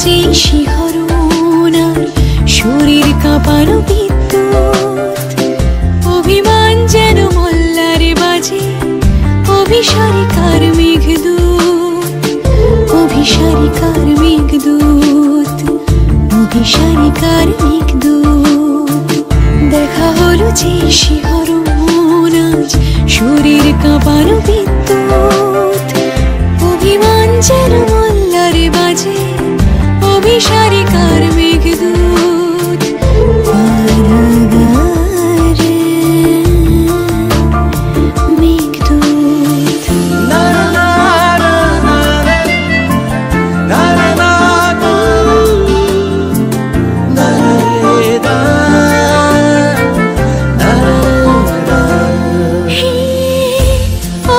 যে শিহরণ আর শরীর কাঁপানো বিদ্যুৎ, অভিমান যেন মল্লারে বাজে অভিসারিকার মেঘদূত, অভিসারিকার মেঘদূত, অভিসারিকার মেঘদূত। দেখা হলো যে শিহরণ আজ শরীর কাঁপানো বিদ্যুৎ, অভিমান যেন মল্লারে বাজে অভিসারিকার মেঘদূত। কারাগারে মেঘদূত।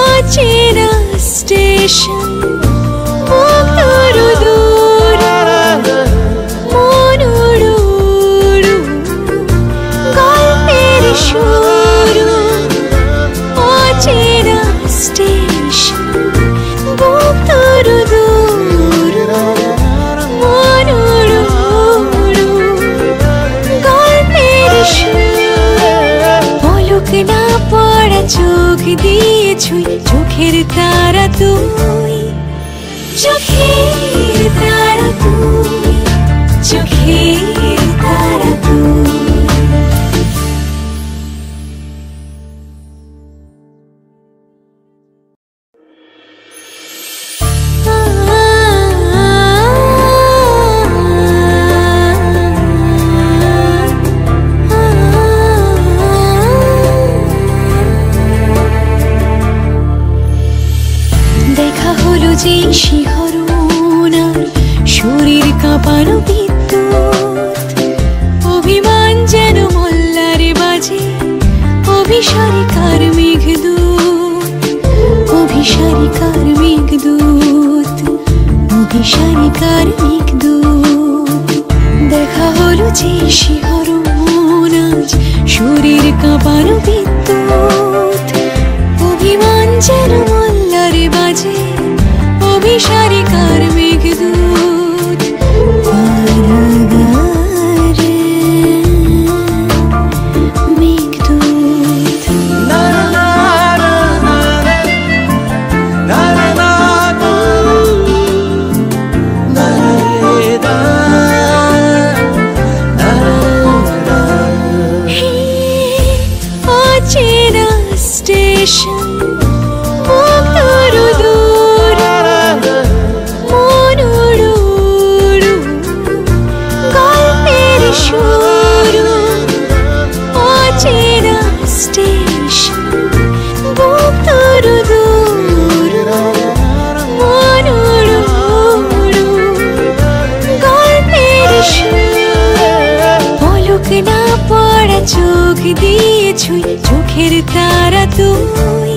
অচেনা স্টেশন না পড়া চোখ দিয়ে ছুঁই চোখের তারা তুই, চোখের তারা তুই, চোখের তারা তুই। যে শিহরণ আর শরীর কাঁপানো বিদ্যুৎ, অভিমান যেন মল্লারে বাজে অভিসারিকার মেঘদূত, অভিসারিকার মেঘদূত, অভিসারিকার মেঘদূত। দেখা হলো যে শিহরণ আজ শরীর কাঁপানো বিদ্যুৎ, অভিমান যেন মল্লারে বাজে অভিসারিকার মেঘদূত। কারাগারে মেঘদূত। অচেনা স্টেশন না পড়া চোখ দিয়ে ছুঁই চোখের তারা তুই,